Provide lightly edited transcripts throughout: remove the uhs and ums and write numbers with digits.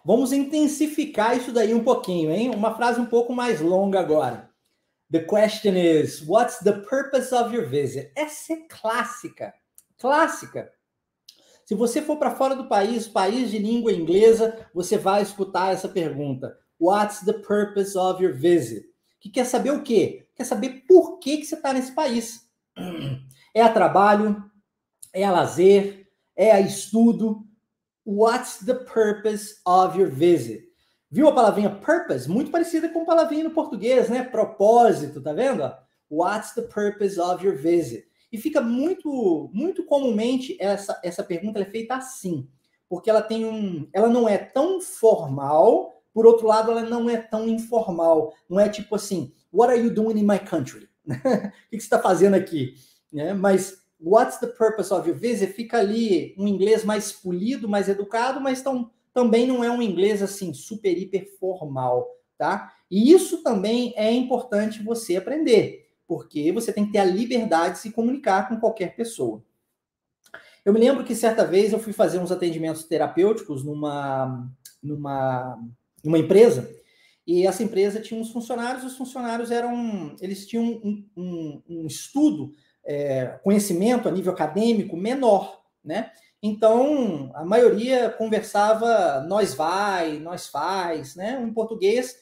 Vamos intensificar isso daí um pouquinho, hein? Uma frase um pouco mais longa agora. The question is, what's the purpose of your visit? Essa é clássica, clássica. Se você for para fora do país, país de língua inglesa, você vai escutar essa pergunta. What's the purpose of your visit? Que quer saber o quê? Quer saber por que você está nesse país. É a trabalho? É a lazer? É a estudo? What's the purpose of your visit? Viu a palavrinha purpose? Muito parecida com a palavrinha no português, né? Propósito, tá vendo? What's the purpose of your visit? E fica muito comumente essa pergunta é feita assim, porque ela não é tão formal, por outro lado, ela não é tão informal. Não é tipo assim, what are you doing in my country? O que você está fazendo aqui? Né? Mas what's the purpose of your visit? Fica ali um inglês mais polido, mais educado, mas também não é um inglês assim super hiper formal, tá? E isso também é importante você aprender, porque você tem que ter a liberdade de se comunicar com qualquer pessoa. Eu me lembro que certa vez eu fui fazer uns atendimentos terapêuticos numa empresa, e essa empresa tinha uns funcionários, os funcionários eles tinham um estudo, conhecimento a nível acadêmico menor, né? Então, a maioria conversava nós vai, nós faz, né? Um português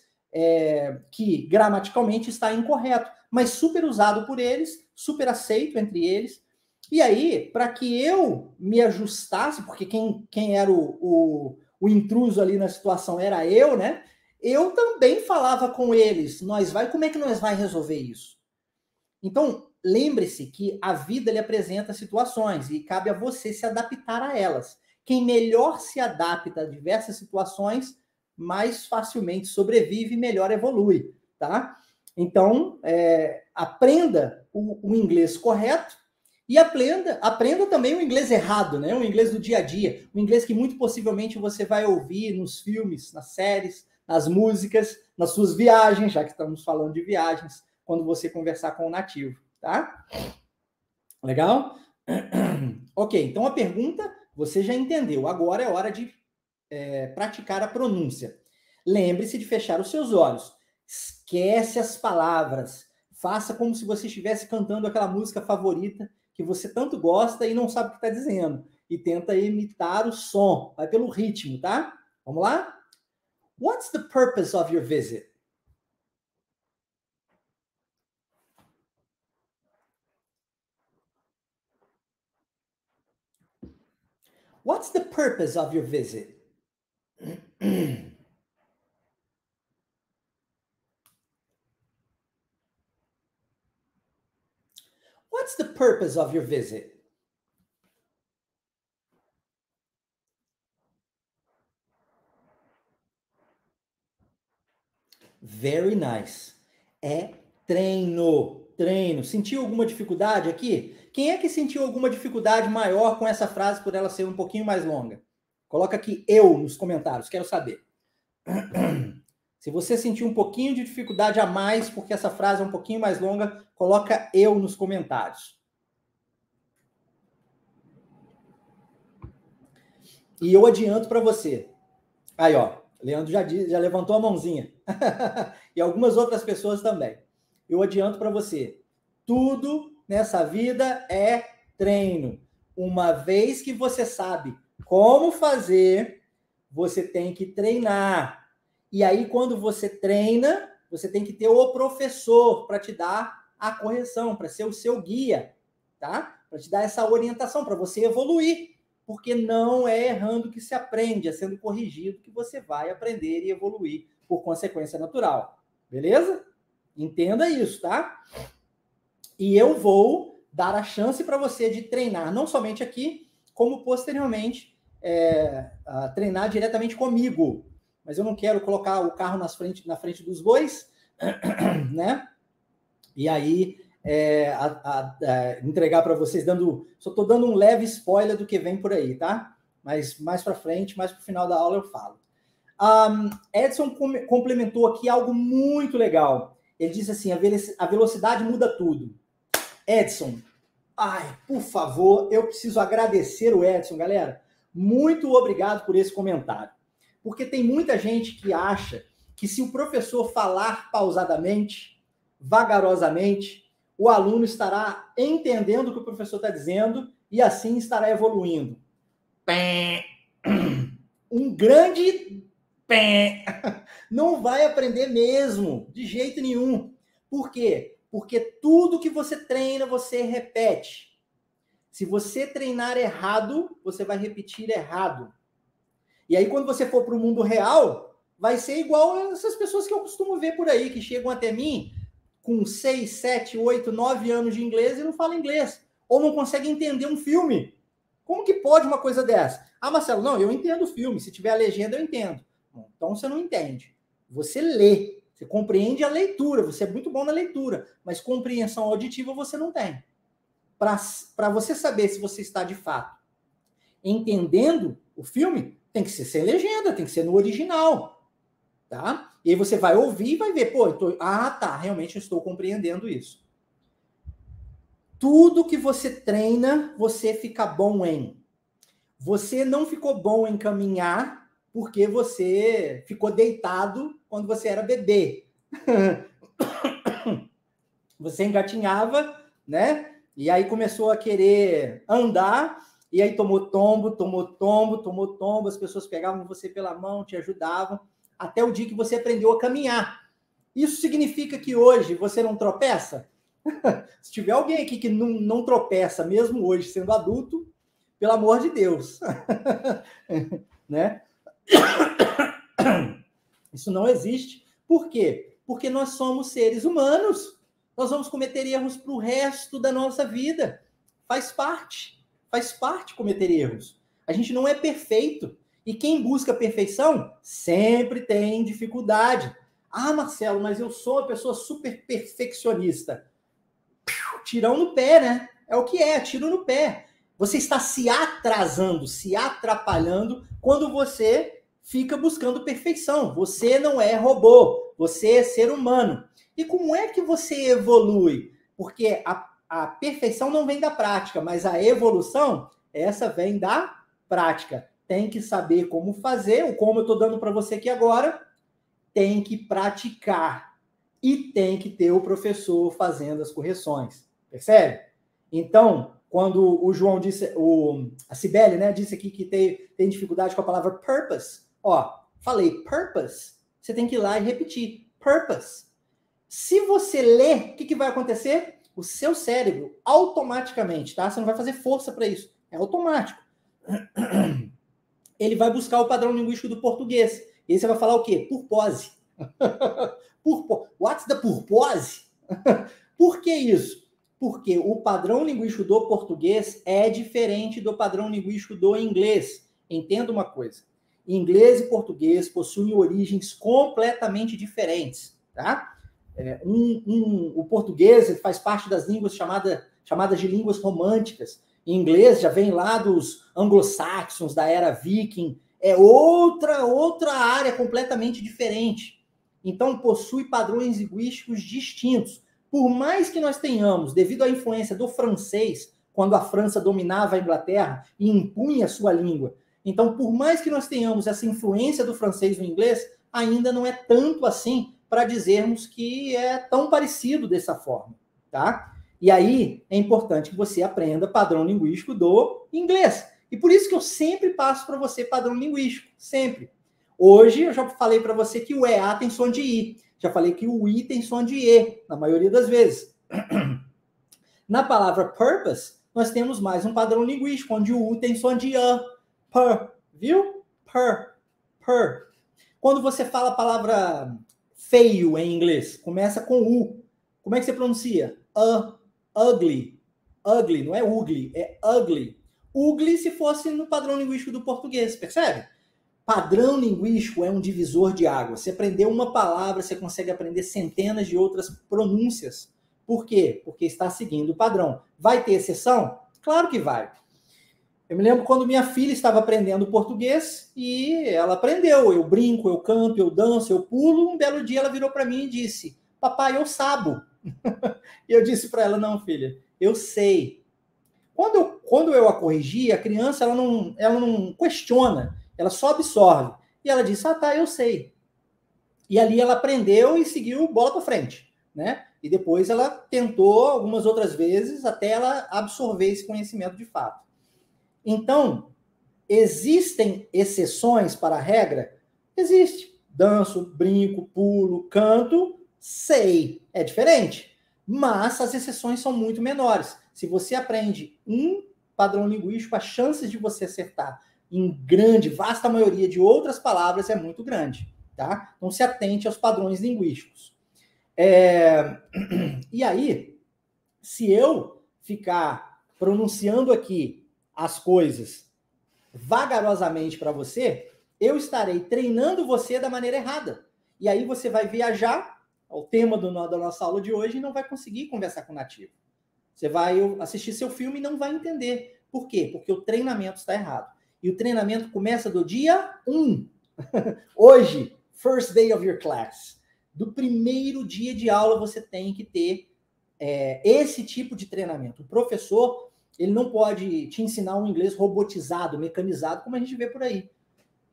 que gramaticalmente está incorreto, mas super usado por eles, super aceito entre eles. E aí, para que eu me ajustasse, porque quem era o intruso ali na situação era eu, né? Eu também falava com eles, nós vai, como é que nós vai resolver isso? Então, lembre-se que a vida lhe apresenta situações e cabe a você se adaptar a elas. Quem melhor se adapta a diversas situações, mais facilmente sobrevive e melhor evolui, tá? Então, aprenda o inglês correto e aprenda também o inglês errado, né? O inglês do dia a dia, o inglês que muito possivelmente você vai ouvir nos filmes, nas séries, nas músicas, nas suas viagens, já que estamos falando de viagens, quando você conversar com o nativo, tá? Legal? Ok, então a pergunta você já entendeu. Agora é hora de praticar a pronúncia. Lembre-se de fechar os seus olhos. Esquece as palavras. Faça como se você estivesse cantando aquela música favorita que você tanto gosta e não sabe o que está dizendo. E tenta imitar o som. Vai pelo ritmo, tá? Vamos lá? What's the purpose of your visit? What's the purpose of your visit? What's the purpose of your visit? Very nice. É treino. Treino. Sentiu alguma dificuldade aqui? Quem é que sentiu alguma dificuldade maior com essa frase por ela ser um pouquinho mais longa? Coloca aqui eu nos comentários, quero saber. Se você sentiu um pouquinho de dificuldade a mais porque essa frase é um pouquinho mais longa, coloca eu nos comentários. E eu adianto para você. Aí, ó, Leandro já levantou a mãozinha. E algumas outras pessoas também. Eu adianto para você. Tudo nessa vida é treino. Uma vez que você sabe como fazer, você tem que treinar. E aí, quando você treina, você tem que ter o professor para te dar a correção, para ser o seu guia, tá? Para te dar essa orientação, para você evoluir. Porque não é errando que se aprende, é sendo corrigido que você vai aprender e evoluir por consequência natural. Beleza? Entenda isso, tá? E eu vou dar a chance para você de treinar, não somente aqui, como posteriormente treinar diretamente comigo. Mas eu não quero colocar o carro na frente dos bois, né? E aí entregar para vocês, só estou dando um leve spoiler do que vem por aí, tá? Mas mais para frente, mais para o final da aula eu falo. Edson complementou aqui algo muito legal. Ele disse assim, a velocidade muda tudo. Edson, por favor, eu preciso agradecer o Edson, galera. Muito obrigado por esse comentário. Porque tem muita gente que acha que se o professor falar pausadamente, vagarosamente, o aluno estará entendendo o que o professor está dizendo e assim estará evoluindo. Um grande não vai aprender mesmo, de jeito nenhum. Por quê? Porque tudo que você treina, você repete. Se você treinar errado, você vai repetir errado. E aí, quando você for para o mundo real, vai ser igual essas pessoas que eu costumo ver por aí, que chegam até mim com 6, 7, 8, 9 anos de inglês e não falam inglês. Ou não conseguem entender um filme. Como que pode uma coisa dessa? Ah, Marcelo, não, eu entendo o filme. Se tiver a legenda, eu entendo. Bom, então você não entende. Você lê. Você compreende a leitura. Você é muito bom na leitura. Mas compreensão auditiva você não tem. Para você saber se você está, de fato, entendendo o filme, tem que ser sem legenda, tem que ser no original. Tá? E aí você vai ouvir e vai ver, pô, realmente eu estou compreendendo isso. Tudo que você treina, você fica bom em. Você não ficou bom em caminhar porque você ficou deitado quando você era bebê. Você engatinhava, né? E aí começou a querer andar, e aí tomou tombo, as pessoas pegavam você pela mão, te ajudavam, até o dia que você aprendeu a caminhar. Isso significa que hoje você não tropeça? Se tiver alguém aqui que não tropeça, mesmo hoje sendo adulto, pelo amor de Deus. Né? Isso não existe. Por quê? Porque nós somos seres humanos. Nós vamos cometer erros para o resto da nossa vida. Faz parte cometer erros. A gente não é perfeito. E quem busca perfeição sempre tem dificuldade. Ah, Marcelo, mas eu sou uma pessoa super perfeccionista. Tirão no pé, né? É o que é, tiro no pé. Você está se atrasando, se atrapalhando quando você fica buscando perfeição. Você não é robô, você é ser humano. E como é que você evolui? Porque a perfeição não vem da prática, mas a evolução, essa vem da prática. Tem que saber como fazer, ou como eu estou dando para você aqui agora, tem que praticar. E tem que ter o professor fazendo as correções. Percebe? Então, quando o João disse, a Cibele, né, disse aqui que tem dificuldade com a palavra purpose, falei purpose, você tem que ir lá e repetir, purpose. Se você ler, o que vai acontecer? O seu cérebro, automaticamente, tá? Você não vai fazer força para isso, é automático. Ele vai buscar o padrão linguístico do português. E aí você vai falar o quê? Purpose. What's the purpose? Por que isso? Porque o padrão linguístico do português é diferente do padrão linguístico do inglês. Entenda uma coisa. Inglês e português possuem origens completamente diferentes. Tá? O português faz parte das línguas chamadas de línguas românticas. Em inglês já vem lá dos anglo-saxons, da era viking. É outra área completamente diferente. Então, possui padrões linguísticos distintos. Por mais que nós tenhamos, devido à influência do francês, quando a França dominava a Inglaterra e impunha a sua língua, então, por mais que nós tenhamos essa influência do francês no inglês, ainda não é tanto assim para dizermos que é tão parecido dessa forma, tá? E aí, é importante que você aprenda padrão linguístico do inglês. E por isso que eu sempre passo para você padrão linguístico, sempre. Hoje, eu já falei para você que o EA tem som de I. Já falei que o I tem som de E, na maioria das vezes. Na palavra purpose, nós temos mais um padrão linguístico, onde o U tem som de A. Per, viu? Per. Quando você fala a palavra feio em inglês, começa com U. Como é que você pronuncia? Ugly. Ugly, não é ugly, é ugly. Ugly se fosse no padrão linguístico do português, percebe? Padrão linguístico é um divisor de águas. Você aprendeu uma palavra, você consegue aprender centenas de outras pronúncias. Por quê? Porque está seguindo o padrão. Vai ter exceção? Claro que vai. Eu me lembro quando minha filha estava aprendendo português e ela aprendeu. Eu brinco, eu canto, eu danço, eu pulo. Um belo dia ela virou para mim e disse: papai, eu sabo. E eu disse para ela: não, filha, eu sei. Quando eu a corrigi, a criança ela não questiona. Ela só absorve. E ela disse, tá, eu sei. E ali ela aprendeu e seguiu bola para frente, né? E depois ela tentou algumas outras vezes até ela absorver esse conhecimento de fato. Então, existem exceções para a regra? Existe. Danço, brinco, pulo, canto, sei. É diferente. Mas as exceções são muito menores. Se você aprende um padrão linguístico, as chances de você acertar em grande, vasta maioria de outras palavras é muito grande. Tá? Então, se atente aos padrões linguísticos. E aí, se eu ficar pronunciando aqui as coisas vagarosamente para você, eu estarei treinando você da maneira errada. E aí você vai viajar, ao tema da nossa aula de hoje, e não vai conseguir conversar com o nativo. Você vai assistir seu filme e não vai entender. Por quê? Porque o treinamento está errado. E o treinamento começa do dia 1. Hoje, first day of your class. Do primeiro dia de aula, você tem que ter esse tipo de treinamento. O professor, ele não pode te ensinar um inglês robotizado, mecanizado, como a gente vê por aí,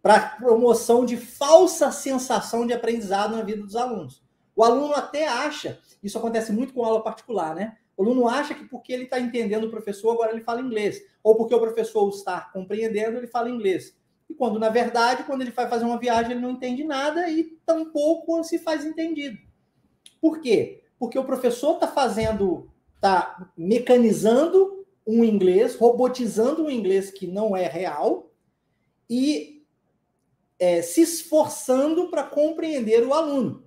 para promoção de falsa sensação de aprendizado na vida dos alunos. O aluno até acha, isso acontece muito com aula particular, né? O aluno acha que porque ele está entendendo o professor, agora ele fala inglês. Ou porque o professor está compreendendo, ele fala inglês. E quando, na verdade, quando ele vai fazer uma viagem, ele não entende nada e tampouco se faz entendido. Por quê? Porque o professor está mecanizando um inglês, robotizando um inglês que não é real e se esforçando para compreender o aluno.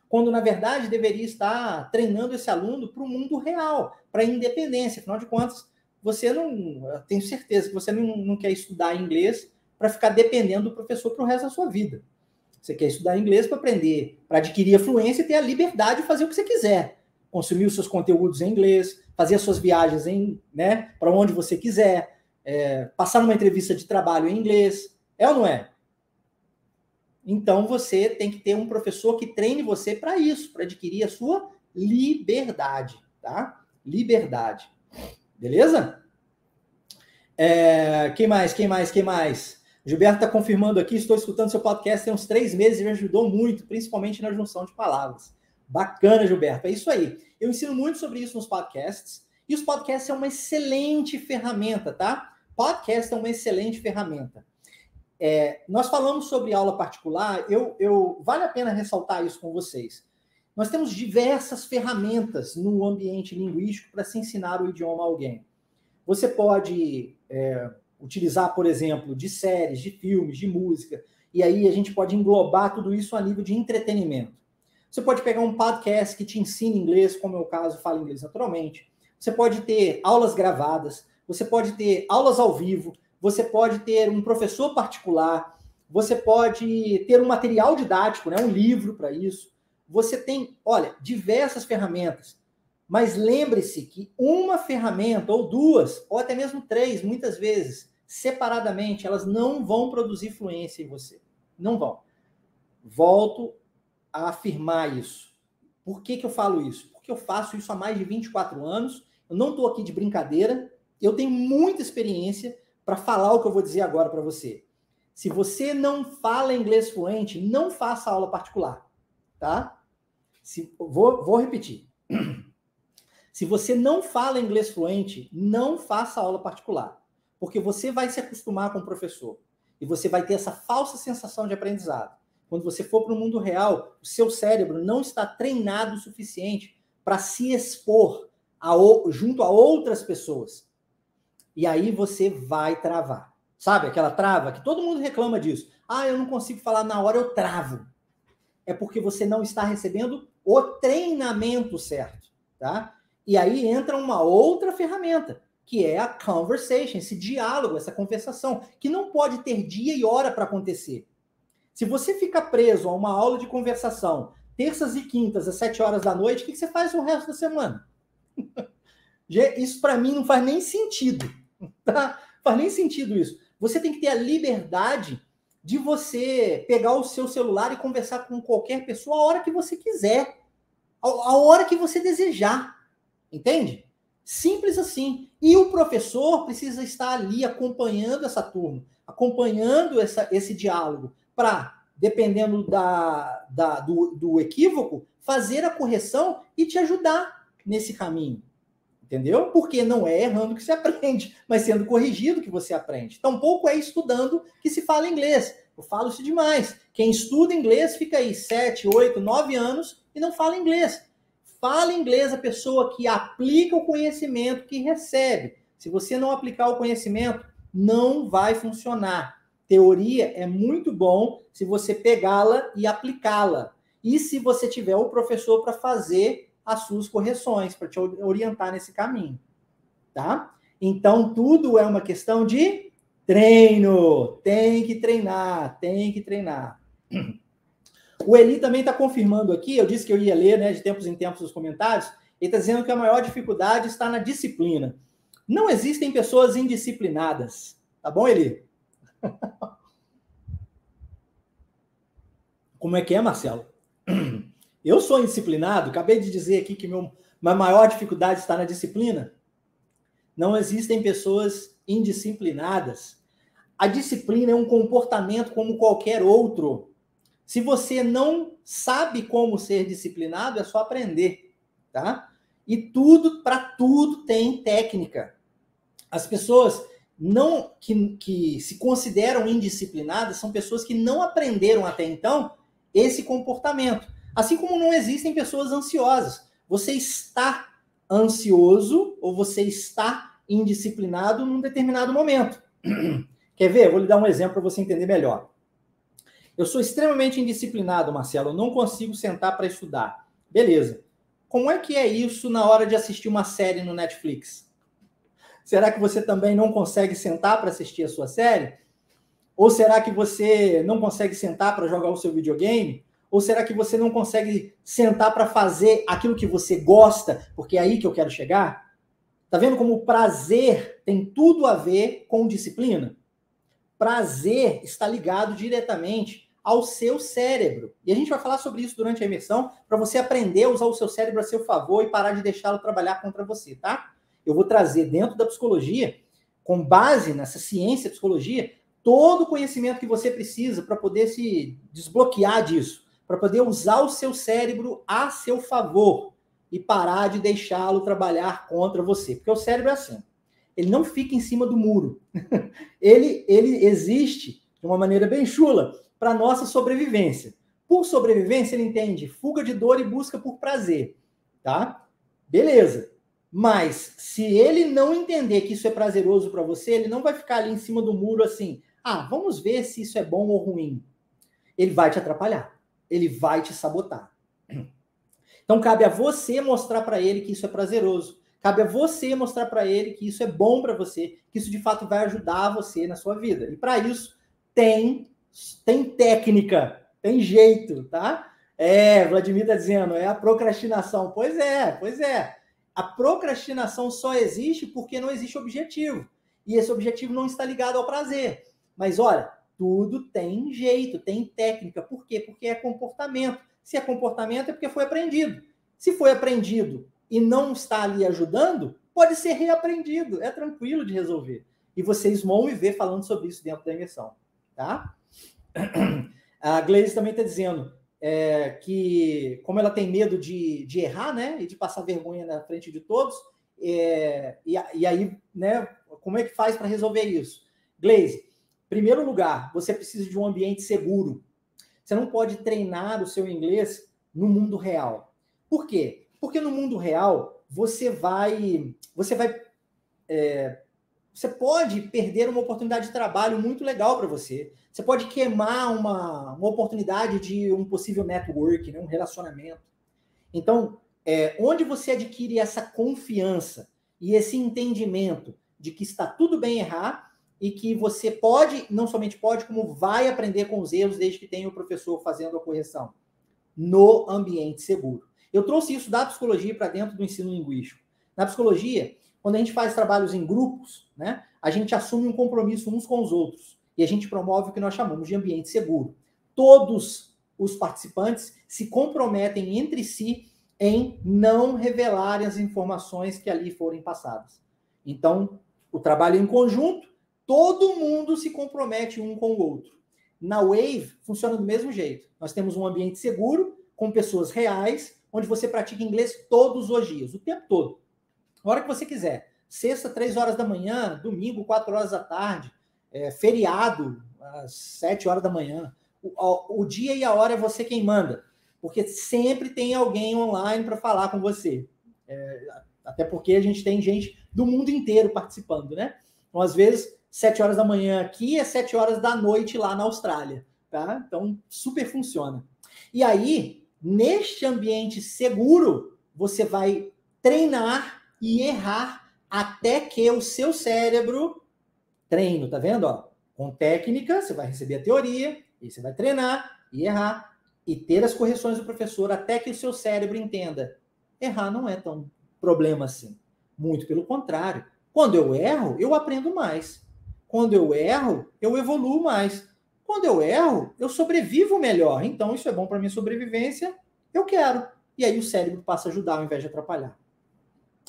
Quando, na verdade, deveria estar treinando esse aluno para o mundo real, para a independência. Afinal de contas, você não... Eu tenho certeza que você não quer estudar inglês para ficar dependendo do professor para o resto da sua vida. Você quer estudar inglês para aprender, para adquirir a fluência e ter a liberdade de fazer o que você quiser. Consumir os seus conteúdos em inglês, fazer as suas viagens para onde você quiser, passar numa entrevista de trabalho em inglês. É ou não é? Então, você tem que ter um professor que treine você para isso, para adquirir a sua liberdade, tá? Liberdade. Beleza? Quem mais? Gilberto está confirmando aqui, estou escutando seu podcast tem uns 3 meses e me ajudou muito, principalmente na junção de palavras. Bacana, Gilberto. É isso aí. Eu ensino muito sobre isso nos podcasts. E os podcasts são uma excelente ferramenta, tá? Podcast é uma excelente ferramenta. Nós falamos sobre aula particular, vale a pena ressaltar isso com vocês. Nós temos diversas ferramentas no ambiente linguístico para se ensinar o idioma a alguém. Você pode utilizar, por exemplo, de séries, de filmes, de música, e aí a gente pode englobar tudo isso a nível de entretenimento. Você pode pegar um podcast que te ensina inglês, como é o caso, Fala Inglês Naturalmente. Você pode ter aulas gravadas, você pode ter aulas ao vivo, você pode ter um professor particular, você pode ter um material didático, né, um livro para isso. Você tem, diversas ferramentas. Mas lembre-se que uma ferramenta, ou 2, ou até mesmo 3, muitas vezes, separadamente, elas não vão produzir fluência em você. Não vão. Volto a afirmar isso. Por que eu falo isso? Porque eu faço isso há mais de 24 anos, eu não estou aqui de brincadeira, eu tenho muita experiência para falar o que eu vou dizer agora para você. Se você não fala inglês fluente, não faça aula particular, tá? Vou repetir. Se você não fala inglês fluente, não faça aula particular, porque você vai se acostumar com o professor e você vai ter essa falsa sensação de aprendizado. Quando você for para o mundo real, o seu cérebro não está treinado o suficiente para se expor junto a outras pessoas. E aí você vai travar. Sabe aquela trava que todo mundo reclama disso? Eu não consigo falar na hora, eu travo. É porque você não está recebendo o treinamento certo, tá? E aí entra uma outra ferramenta, que é a conversation, esse diálogo, essa conversação, que não pode ter dia e hora para acontecer. Se você fica preso a uma aula de conversação, terças e quintas, às 7 horas da noite, o que você faz o resto da semana? Isso para mim não faz nem sentido. Tá? Faz nem sentido isso. Você tem que ter a liberdade de você pegar o seu celular e conversar com qualquer pessoa a hora que você quiser, a hora que você desejar. Entende? Simples assim. E o professor precisa estar ali acompanhando essa turma, acompanhando esse diálogo, para, dependendo do equívoco, fazer a correção e te ajudar nesse caminho. Entendeu? Porque não é errando que se aprende, mas sendo corrigido que você aprende. Tampouco é estudando que se fala inglês. Eu falo isso demais. Quem estuda inglês fica aí 7, 8, 9 anos e não fala inglês. Fala inglês a pessoa que aplica o conhecimento que recebe. Se você não aplicar o conhecimento, não vai funcionar. Teoria é muito bom se você pegá-la e aplicá-la. E se você tiver o professor para fazer as suas correções, para te orientar nesse caminho, tá? Então, tudo é uma questão de treino. Tem que treinar, tem que treinar. O Eli também está confirmando aqui, eu disse que eu ia ler, né, de tempos em tempos os comentários, ele está dizendo que a maior dificuldade está na disciplina. Não existem pessoas indisciplinadas. Tá bom, Eli? Como é que é, Marcelo? Eu sou indisciplinado, acabei de dizer aqui que minha maior dificuldade está na disciplina. Não existem pessoas indisciplinadas. A disciplina é um comportamento como qualquer outro. Se você não sabe como ser disciplinado, é só aprender, tá? E para tudo tem técnica. As pessoas que se consideram indisciplinadas são pessoas que não aprenderam até então esse comportamento. Assim como não existem pessoas ansiosas. Você está ansioso ou você está indisciplinado num determinado momento. Quer ver? Vou lhe dar um exemplo para você entender melhor. Eu sou extremamente indisciplinado, Marcelo. Eu não consigo sentar para estudar. Beleza. Como é que é isso na hora de assistir uma série no Netflix? Será que você também não consegue sentar para assistir a sua série? Ou será que você não consegue sentar para jogar o seu videogame? Ou será que você não consegue sentar para fazer aquilo que você gosta? Porque é aí que eu quero chegar. Tá vendo como o prazer tem tudo a ver com disciplina? Prazer está ligado diretamente ao seu cérebro. E a gente vai falar sobre isso durante a imersão, para você aprender a usar o seu cérebro a seu favor e parar de deixá-lo trabalhar contra você, tá? Eu vou trazer dentro da psicologia, com base nessa ciência, psicologia, todo o conhecimento que você precisa para poder se desbloquear disso, para poder usar o seu cérebro a seu favor e parar de deixá-lo trabalhar contra você. Porque o cérebro é assim, ele não fica em cima do muro. ele existe de uma maneira bem chula para nossa sobrevivência. Por sobrevivência, ele entende fuga de dor e busca por prazer, tá? Beleza. Mas se ele não entender que isso é prazeroso para você, ele não vai ficar ali em cima do muro assim, vamos ver se isso é bom ou ruim. Ele vai te atrapalhar. Ele vai te sabotar. Então, cabe a você mostrar para ele que isso é prazeroso. Cabe a você mostrar para ele que isso é bom para você, que isso de fato vai ajudar você na sua vida. E para isso, tem técnica, tem jeito, tá? Vladimir está dizendo, é a procrastinação. Pois é. A procrastinação só existe porque não existe objetivo. E esse objetivo não está ligado ao prazer. Mas olha, tudo tem jeito, tem técnica. Por quê? Porque é comportamento. Se é comportamento, é porque foi aprendido. Se foi aprendido e não está ali ajudando, pode ser reaprendido. É tranquilo de resolver. E vocês vão me ver falando sobre isso dentro da imersão. Tá? A Gleice também está dizendo que, como ela tem medo de errar, né? E de passar vergonha na frente de todos, e aí, né? Como é que faz para resolver isso? Gleice, primeiro lugar, você precisa de um ambiente seguro. Você não pode treinar o seu inglês no mundo real. Por quê? Porque no mundo real, você pode perder uma oportunidade de trabalho muito legal para você. Você pode queimar uma oportunidade de um possível network, né, um relacionamento. Então, onde você adquire essa confiança e esse entendimento de que está tudo bem errar e que você pode, não somente pode, como vai aprender com os erros desde que tenha o professor fazendo a correção? No ambiente seguro. Eu trouxe isso da psicologia para dentro do ensino linguístico. Na psicologia, quando a gente faz trabalhos em grupos, né, a gente assume um compromisso uns com os outros e a gente promove o que nós chamamos de ambiente seguro. Todos os participantes se comprometem entre si em não revelarem as informações que ali forem passadas. Então, o trabalho em conjunto, todo mundo se compromete um com o outro. Na Wave, funciona do mesmo jeito. Nós temos um ambiente seguro, com pessoas reais, onde você pratica inglês todos os dias, o tempo todo. A hora que você quiser. Sexta, 3 horas da manhã, domingo, 4 horas da tarde, feriado, às 7 horas da manhã. O dia e a hora é você quem manda, porque sempre tem alguém online para falar com você. Até porque a gente tem gente do mundo inteiro participando, né? Então, às vezes, 7 horas da manhã aqui é 7 horas da noite lá na Austrália, tá? Então, super funciona. E aí, neste ambiente seguro, você vai treinar e errar até que o seu cérebro treino, tá vendo? Ó, com técnica, você vai receber a teoria, e você vai treinar e errar, e ter as correções do professor até que o seu cérebro entenda. Errar não é tão problema assim. Muito pelo contrário. Quando eu erro, eu aprendo mais. Quando eu erro, eu evoluo mais. Quando eu erro, eu sobrevivo melhor. Então, isso é bom para minha sobrevivência, eu quero. E aí o cérebro passa a ajudar ao invés de atrapalhar.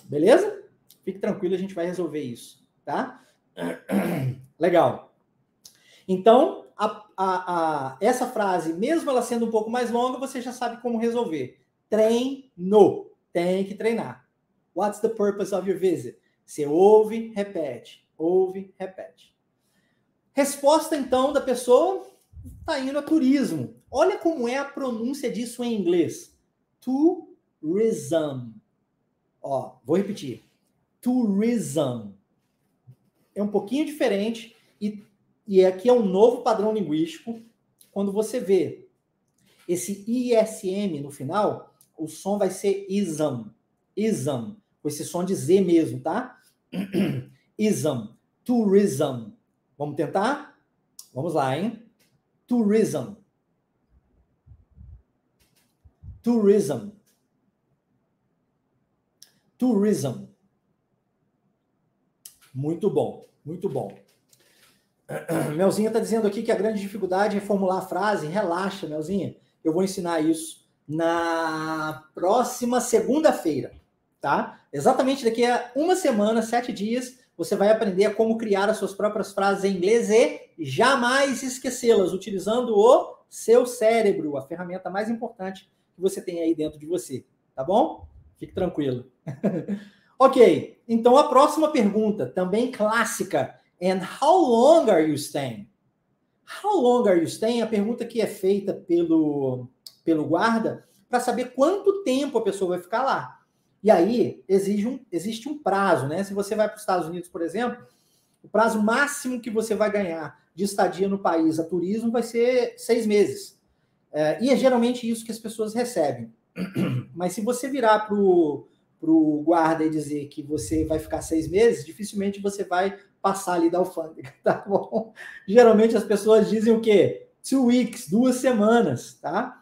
Beleza? Fique tranquilo, a gente vai resolver isso, tá? Legal. Então, essa frase, mesmo ela sendo um pouco mais longa, você já sabe como resolver. Treino. Tem que treinar. What's the purpose of your visit? Você ouve, repete. Ouve, repete. Resposta, então, da pessoa está indo a turismo. Olha como é a pronúncia disso em inglês. Tourism. Ó, vou repetir. Tourism. É um pouquinho diferente e aqui é um novo padrão linguístico. Quando você vê esse ISM no final, o som vai ser ism. Ism. Com esse som de Z mesmo, tá? Ism. Tourism. Vamos tentar? Vamos lá, hein? Tourism. Tourism. Tourism. Muito bom, muito bom. Melzinha está dizendo aqui que a grande dificuldade é formular a frase. Relaxa, Melzinha. Eu vou ensinar isso na próxima segunda-feira, tá? Exatamente daqui a uma semana, 7 dias, você vai aprender a como criar as suas próprias frases em inglês e jamais esquecê-las, utilizando o seu cérebro, a ferramenta mais importante que você tem aí dentro de você, tá bom? Fique tranquilo. Ok, então a próxima pergunta, também clássica. And how long are you staying? How long are you staying? A pergunta que é feita pelo guarda para saber quanto tempo a pessoa vai ficar lá. E aí existe um prazo, né? Se você vai para os Estados Unidos, por exemplo, o prazo máximo que você vai ganhar de estadia no país a turismo vai ser 6 meses. E é geralmente isso que as pessoas recebem. Mas se você virar para o guarda e dizer que você vai ficar 6 meses, dificilmente você vai passar ali da alfândega, tá bom? Geralmente as pessoas dizem o quê? 2 weeks, 2 semanas, tá?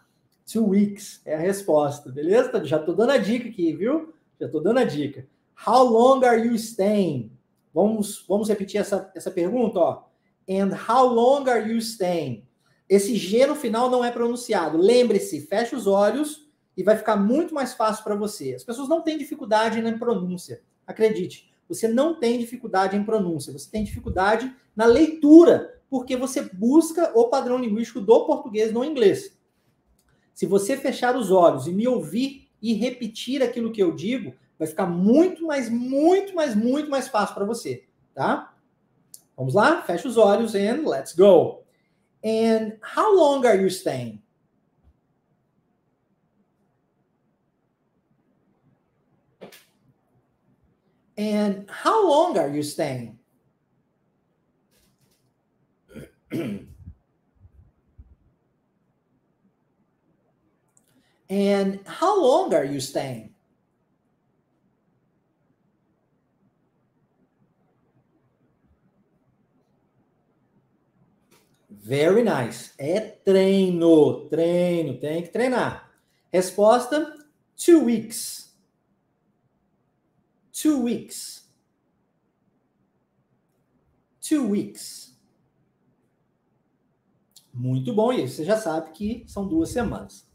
2 weeks é a resposta, beleza? Já tô dando a dica aqui, viu? Já tô dando a dica. How long are you staying? Vamos repetir essa pergunta, ó. And how long are you staying? Esse G no final não é pronunciado. Lembre-se, fecha os olhos e vai ficar muito mais fácil para você. As pessoas não têm dificuldade na pronúncia, acredite. Você não tem dificuldade em pronúncia, você tem dificuldade na leitura, porque você busca o padrão linguístico do português no inglês. Se você fechar os olhos e me ouvir e repetir aquilo que eu digo, vai ficar muito mais fácil para você, tá? Vamos lá? Fecha os olhos and let's go. And how long are you staying? And how long are you staying? And how long are you staying? Very nice. É treino, tem que treinar. Resposta: 2 weeks. 2 weeks. 2 weeks. Muito bom, e você já sabe que são 2 semanas.